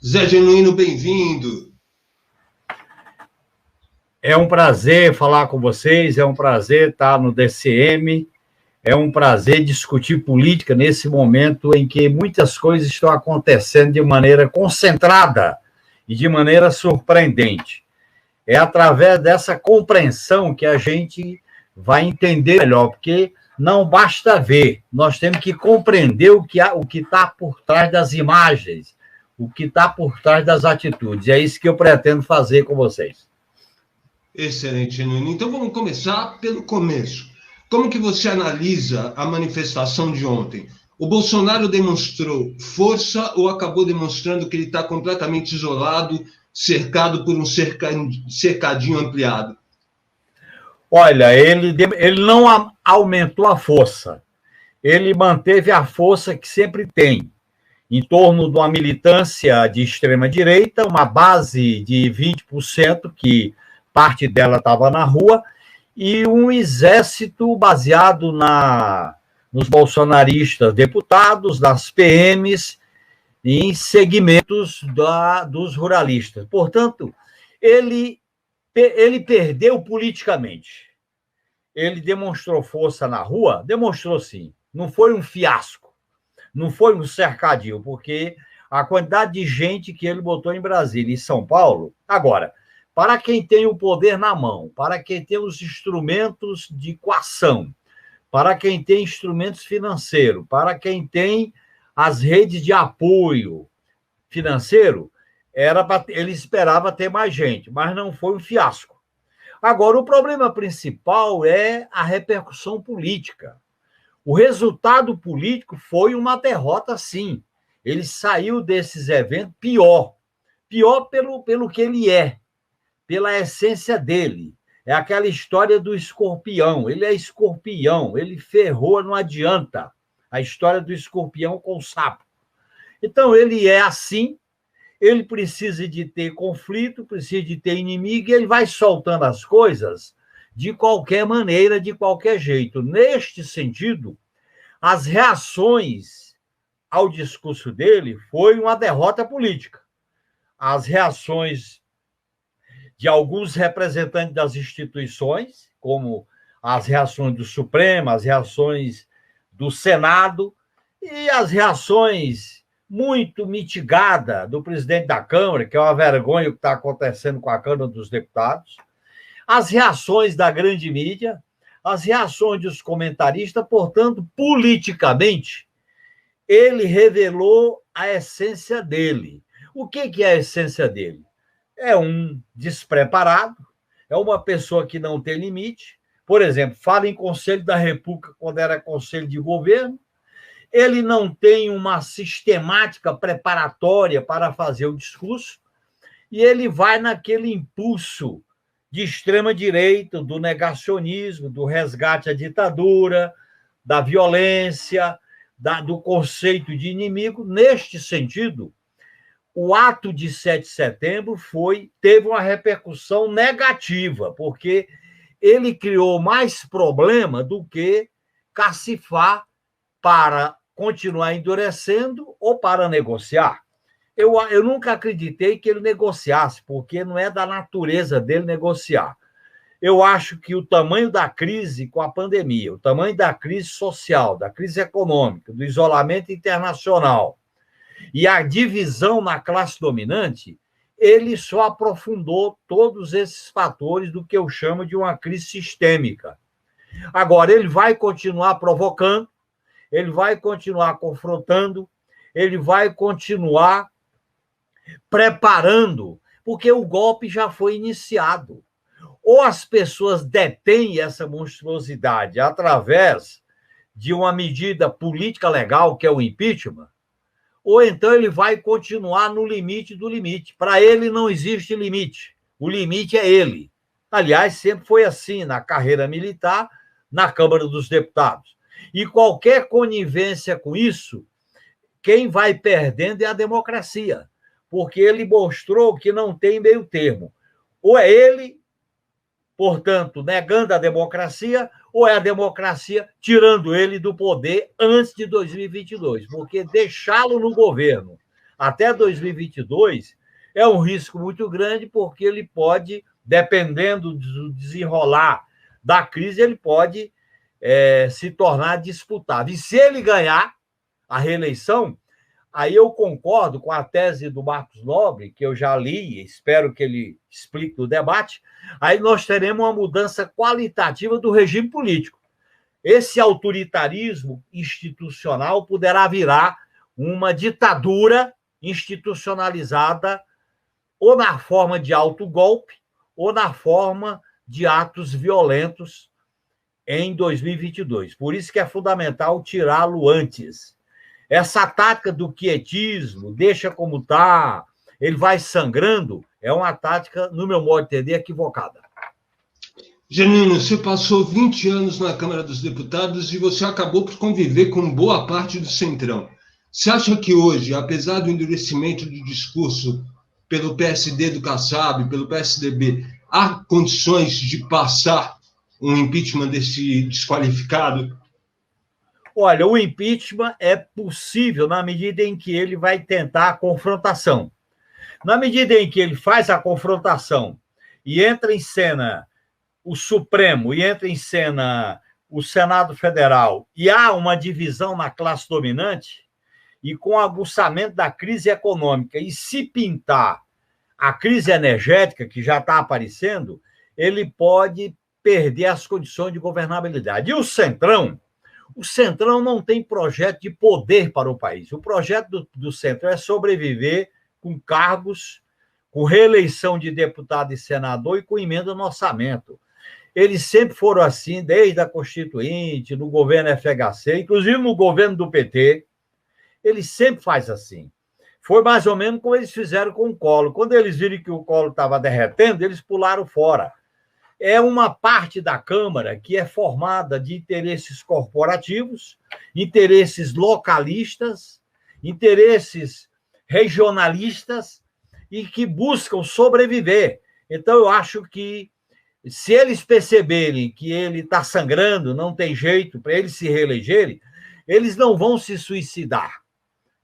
Zé Genuíno, bem-vindo. É um prazer falar com vocês, é um prazer estar no DCM, é um prazer discutir política nesse momento em que muitas coisas estão acontecendo de maneira concentrada e de maneira surpreendente. É através dessa compreensão que a gente vai entender melhor, porque não basta ver, nós temos que compreender o que está por trás das imagens, o que está por trás das atitudes. É isso que eu pretendo fazer com vocês. Excelente, Genuíno. Então vamos começar pelo começo. Como que você analisa a manifestação de ontem? O Bolsonaro demonstrou força ou acabou demonstrando que ele está completamente isolado, cercado por um cercadinho ampliado? Olha, ele não aumentou a força, ele manteve a força que sempre tem, em torno de uma militância de extrema-direita, uma base de 20%, que parte dela estava na rua, e um exército baseado nos bolsonaristas deputados, nas PMs, em segmentos dos ruralistas. Portanto, ele perdeu politicamente. Ele demonstrou força na rua? Demonstrou sim. Não foi um fiasco, não foi um cercadinho, porque a quantidade de gente que ele botou em Brasília e São Paulo. Agora, para quem tem o poder na mão, para quem tem os instrumentos de coação, para quem tem instrumentos financeiros, para quem tem as redes de apoio financeiro, ele esperava ter mais gente, mas não foi um fiasco. Agora, o problema principal é a repercussão política. O resultado político foi uma derrota, sim. Ele saiu desses eventos pior. Pior pelo que ele é, pela essência dele. É aquela história do escorpião. Ele é escorpião, ele ferrou, não adianta. A história do escorpião com o sapo. Então, ele é assim, ele precisa de ter conflito, precisa de ter inimigo, e ele vai soltando as coisas de qualquer maneira, de qualquer jeito. Neste sentido, as reações ao discurso dele foi uma derrota política. As reações de alguns representantes das instituições, como as reações do Supremo, as reações do Senado, e as reações muito mitigadas do presidente da Câmara, que é uma vergonha o que está acontecendo com a Câmara dos Deputados, as reações da grande mídia, as reações dos comentaristas. Portanto, politicamente, ele revelou a essência dele. O que é a essência dele? É um despreparado, é uma pessoa que não tem limite. Por exemplo, fala em Conselho da República quando era Conselho de Governo. Ele não tem uma sistemática preparatória para fazer o discurso, e ele vai naquele impulso de extrema-direita, do negacionismo, do resgate à ditadura, da violência, do conceito de inimigo. Neste sentido, o ato de 7 de setembro teve uma repercussão negativa, porque ele criou mais problema do que cacifar para continuar endurecendo ou para negociar. Eu nunca acreditei que ele negociasse, porque não é da natureza dele negociar. Eu acho que o tamanho da crise com a pandemia, o tamanho da crise social, da crise econômica, do isolamento internacional e a divisão na classe dominante, ele só aprofundou todos esses fatores do que eu chamo de uma crise sistêmica. Agora, ele vai continuar provocando, ele vai continuar confrontando, ele vai continuar preparando, porque o golpe já foi iniciado. Ou as pessoas detêm essa monstruosidade através de uma medida política legal, que é o impeachment, ou então ele vai continuar no limite do limite. Para ele não existe limite. O limite é ele. Aliás, sempre foi assim na carreira militar, na Câmara dos Deputados. E qualquer conivência com isso, quem vai perdendo é a democracia, porque ele mostrou que não tem meio termo. Ou é ele, portanto, negando a democracia, ou é a democracia tirando ele do poder antes de 2022, porque deixá-lo no governo até 2022, é um risco muito grande, porque ele pode, dependendo do desenrolar da crise, ele pode se tornar disputável. E se ele ganhar a reeleição, aí eu concordo com a tese do Marcos Nobre, que eu já li, espero que ele explique no debate, aí nós teremos uma mudança qualitativa do regime político. Esse autoritarismo institucional poderá virar uma ditadura institucionalizada, ou na forma de autogolpe, ou na forma de atos violentos em 2022. Por isso que é fundamental tirá-lo antes. Essa tática do quietismo, deixa como está, ele vai sangrando, é uma tática, no meu modo de entender, equivocada. Janino, você passou 20 anos na Câmara dos Deputados e você acabou por conviver com boa parte do Centrão. Você acha que hoje, apesar do endurecimento do discurso pelo PSD do Kassab, pelo PSDB, há condições de passar um impeachment desse desqualificado? Olha, o impeachment é possível na medida em que ele vai tentar a confrontação. Na medida em que ele faz a confrontação e entra em cena o Supremo e entra em cena o Senado Federal e há uma divisão na classe dominante, e com o aguçamento da crise econômica, e se pintar a crise energética, que já está aparecendo, ele pode perder as condições de governabilidade. E o Centrão não tem projeto de poder para o país. O projeto do Centrão é sobreviver com cargos, com reeleição de deputado e senador e com emenda no orçamento. Eles sempre foram assim, desde a Constituinte, no governo FHC, inclusive no governo do PT. Eles sempre fazem assim. Foi mais ou menos como eles fizeram com o Collor. Quando eles viram que o Collor estava derretendo, eles pularam fora. É uma parte da Câmara que é formada de interesses corporativos, interesses localistas, interesses regionalistas e que buscam sobreviver. Então, eu acho que, se eles perceberem que ele está sangrando, não tem jeito para eles se reelegerem, eles não vão se suicidar.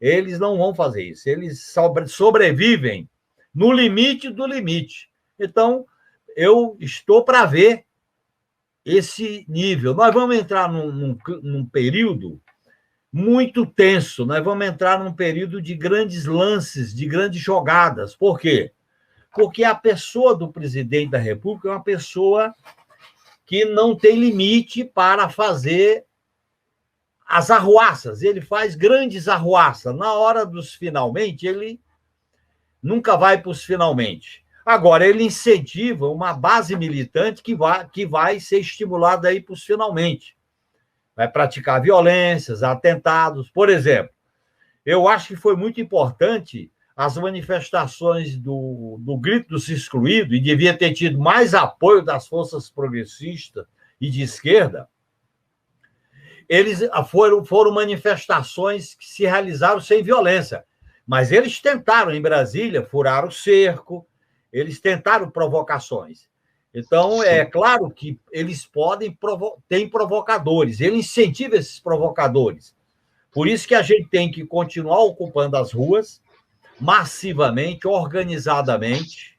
Eles não vão fazer isso. Eles sobrevivem no limite do limite. Então, eu estou para ver esse nível. Nós vamos entrar num período muito tenso, nós vamos entrar num período de grandes lances, de grandes jogadas. Por quê? Porque a pessoa do presidente da República é uma pessoa que não tem limite para fazer as arruaças. Ele faz grandes arruaças. Na hora dos finalmente, ele nunca vai para os finalmente. Agora, ele incentiva uma base militante que vai ser estimulada aí para os finalmente. Vai praticar violências, atentados. Por exemplo, eu acho que foi muito importante as manifestações do Grito dos Excluídos, e devia ter tido mais apoio das forças progressistas e de esquerda. Eles foram manifestações que se realizaram sem violência, mas eles tentaram, em Brasília, furar o cerco, eles tentaram provocações. Então, é claro que eles têm provocadores, ele incentiva esses provocadores. Por isso que a gente tem que continuar ocupando as ruas, massivamente, organizadamente,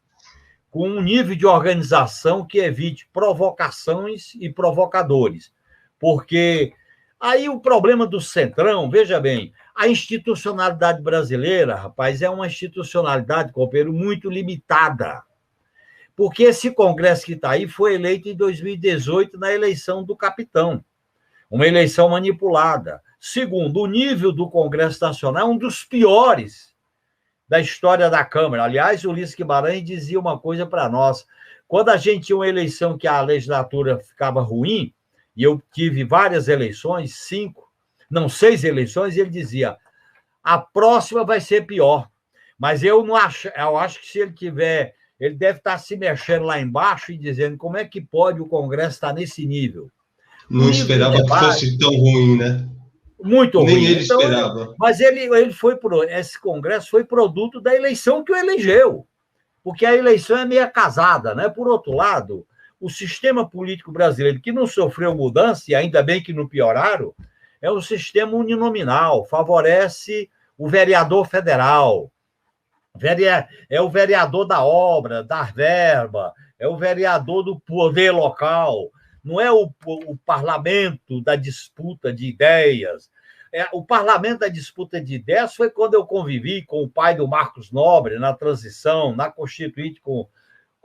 com um nível de organização que evite provocações e provocadores. Porque aí o problema do Centrão, veja bem, a institucionalidade brasileira, rapaz, é uma institucionalidade, companheiro, muito limitada. Porque esse Congresso que está aí foi eleito em 2018 na eleição do capitão. Uma eleição manipulada. Segundo, o nível do Congresso Nacional é um dos piores da história da Câmara. Aliás, o Ulisses Guimarães dizia uma coisa para nós. Quando a gente tinha uma eleição que a legislatura ficava ruim, e eu tive várias eleições, 6 eleições, e ele dizia, a próxima vai ser pior. Mas eu acho que se ele tiver, ele deve estar se mexendo lá embaixo e dizendo como é que pode o Congresso estar nesse nível. Não esperava que fosse tão ruim, né? Muito ruim. Nem ele esperava. Mas esse Congresso foi produto da eleição que o elegeu, porque a eleição é meia casada, né? Por outro lado, o sistema político brasileiro, que não sofreu mudança, e ainda bem que não pioraram, é um sistema uninominal, favorece o vereador federal, É o vereador da obra, da verba, é o vereador do poder local, não é o parlamento da disputa de ideias. O parlamento da disputa de ideias foi quando eu convivi com o pai do Marcos Nobre na transição, na Constituinte, com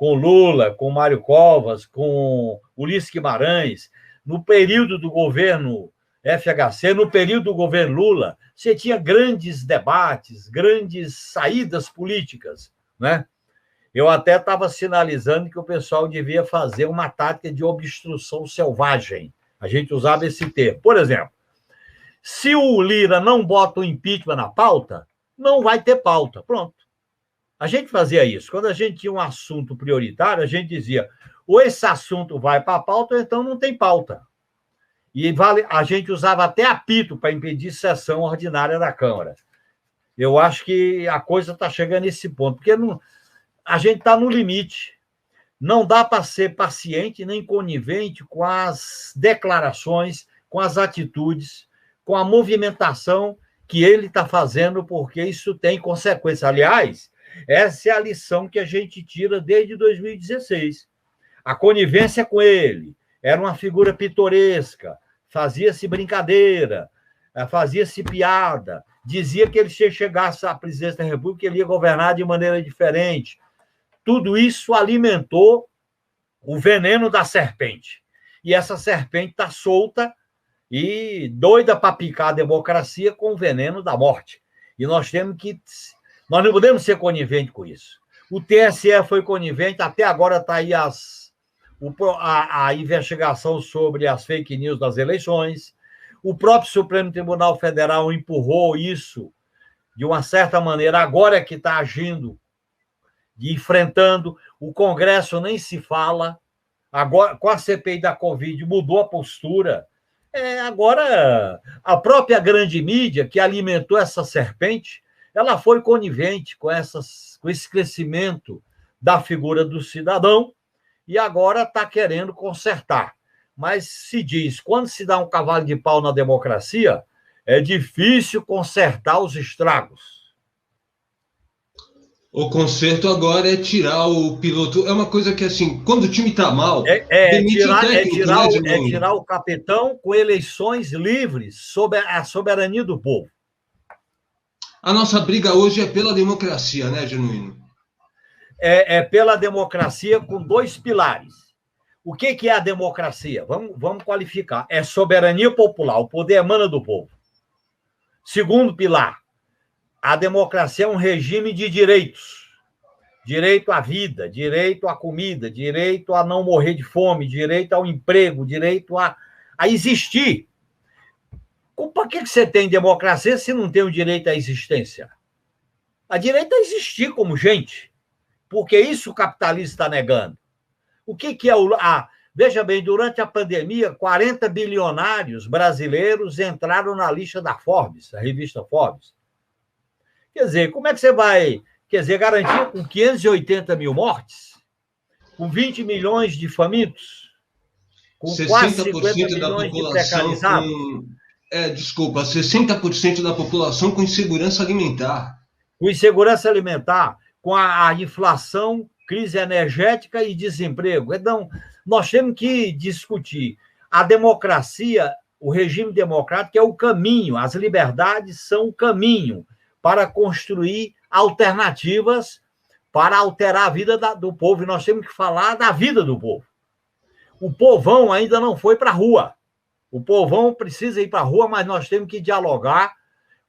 Lula, com Mário Covas, com Ulisses Guimarães, no período do governo FHC, no período do governo Lula, você tinha grandes debates, grandes saídas políticas, né? Eu até estava sinalizando que o pessoal devia fazer uma tática de obstrução selvagem. A gente usava esse termo. Por exemplo, se o Lira não bota o impeachment na pauta, não vai ter pauta. Pronto. A gente fazia isso. Quando a gente tinha um assunto prioritário, a gente dizia, ou esse assunto vai para a pauta, ou então não tem pauta. E a gente usava até apito para impedir sessão ordinária da Câmara. Eu acho que a coisa está chegando nesse ponto, porque a gente está no limite. Não dá para ser paciente nem conivente com as declarações, com as atitudes, com a movimentação que ele está fazendo, porque isso tem consequência. Aliás, essa é a lição que a gente tira desde 2016. A conivência com ele era uma figura pitoresca, fazia-se brincadeira, fazia-se piada, dizia que ele, se chegasse à presidência da República, ele ia governar de maneira diferente. Tudo isso alimentou o veneno da serpente. E essa serpente está solta e doida para picar a democracia com o veneno da morte. E nós não podemos ser coniventes com isso. O TSE foi conivente, até agora está aí a investigação sobre as fake news das eleições. O próprio Supremo Tribunal Federal empurrou isso de uma certa maneira, agora é que está agindo, enfrentando. O Congresso nem se fala. Agora, com a CPI da Covid, mudou a postura. Agora, a própria grande mídia, que alimentou essa serpente, ela foi conivente com esse crescimento da figura do cidadão e agora está querendo consertar. Mas se diz, quando se dá um cavalo de pau na democracia, é difícil consertar os estragos. O conserto agora é tirar o piloto. É uma coisa que, assim, quando o time está mal, demite o técnico, é tirar o capitão com eleições livres sob a soberania do povo. A nossa briga hoje é pela democracia, né, Genuíno? É pela democracia com dois pilares. O que é a democracia? Vamos qualificar. É soberania popular, o poder emana do povo. Segundo pilar, a democracia é um regime de direitos. Direito à vida, direito à comida, direito a não morrer de fome, direito ao emprego, direito a existir. Para que você tem democracia se não tem o direito à existência? A direito a existir como gente. Porque isso o capitalismo está negando. O que é veja bem, durante a pandemia, 40 bilionários brasileiros entraram na lista da Forbes, a revista Forbes. Quer dizer, como é que você vai garantir com 580 mil mortes, com 20 milhões de famintos, com quase 50 milhões de precarizados? 60% da população com insegurança alimentar. Com insegurança alimentar, com a inflação, crise energética e desemprego. Então, nós temos que discutir. A democracia, o regime democrático é o caminho, as liberdades são o caminho para construir alternativas para alterar a vida do povo. E nós temos que falar da vida do povo. O povão ainda não foi para a rua. O povão precisa ir para a rua, mas nós temos que dialogar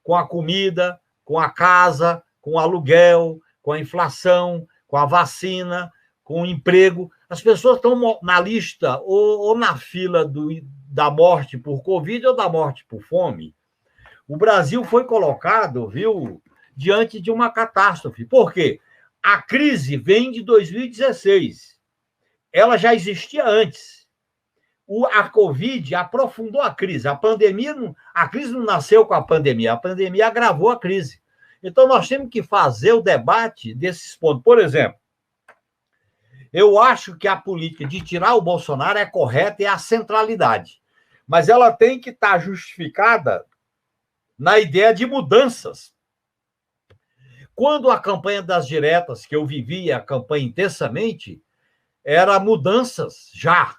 com a comida, com a casa, com o aluguel, com a inflação, com a vacina, com o emprego. As pessoas estão na lista ou na fila da morte por Covid ou da morte por fome. O Brasil foi colocado, diante de uma catástrofe. Por quê? A crise vem de 2016. Ela já existia antes. A Covid aprofundou a crise. A crise não nasceu com a pandemia agravou a crise. Então, nós temos que fazer o debate desses pontos. Por exemplo, eu acho que a política de tirar o Bolsonaro é correta e a centralidade. Mas ela tem que estar justificada na ideia de mudanças. Quando a campanha das diretas, que eu vivia a campanha intensamente, era mudanças já,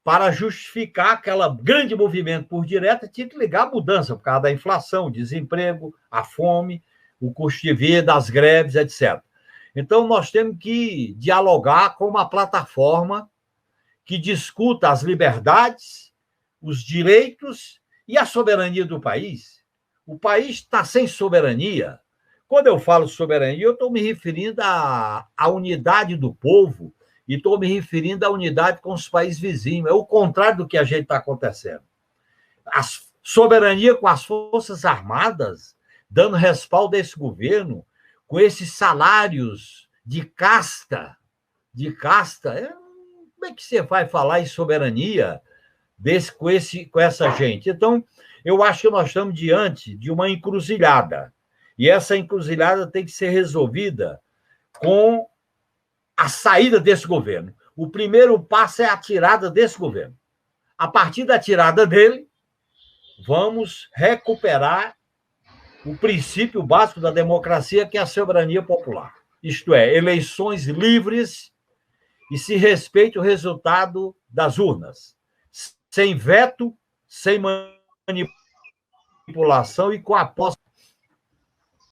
para justificar aquele grande movimento por direta, tinha que ligar a mudança, por causa da inflação, o desemprego, a fome, o custo de vida, as greves, etc. Então, nós temos que dialogar com uma plataforma que discuta as liberdades, os direitos e a soberania do país. O país está sem soberania. Quando eu falo soberania, eu estou me referindo à unidade do povo e estou me referindo à unidade com os países vizinhos. É o contrário do que a gente está acontecendo. A soberania com as Forças Armadas, dando respaldo a esse governo, com esses salários de casta, como é que você vai falar em soberania com essa gente? Então, eu acho que nós estamos diante de uma encruzilhada. E essa encruzilhada tem que ser resolvida com a saída desse governo. O primeiro passo é a tirada desse governo. A partir da tirada dele, vamos recuperar o princípio básico da democracia, que é a soberania popular. Isto é, eleições livres e se respeite o resultado das urnas. Sem veto, sem manipulação e com a posse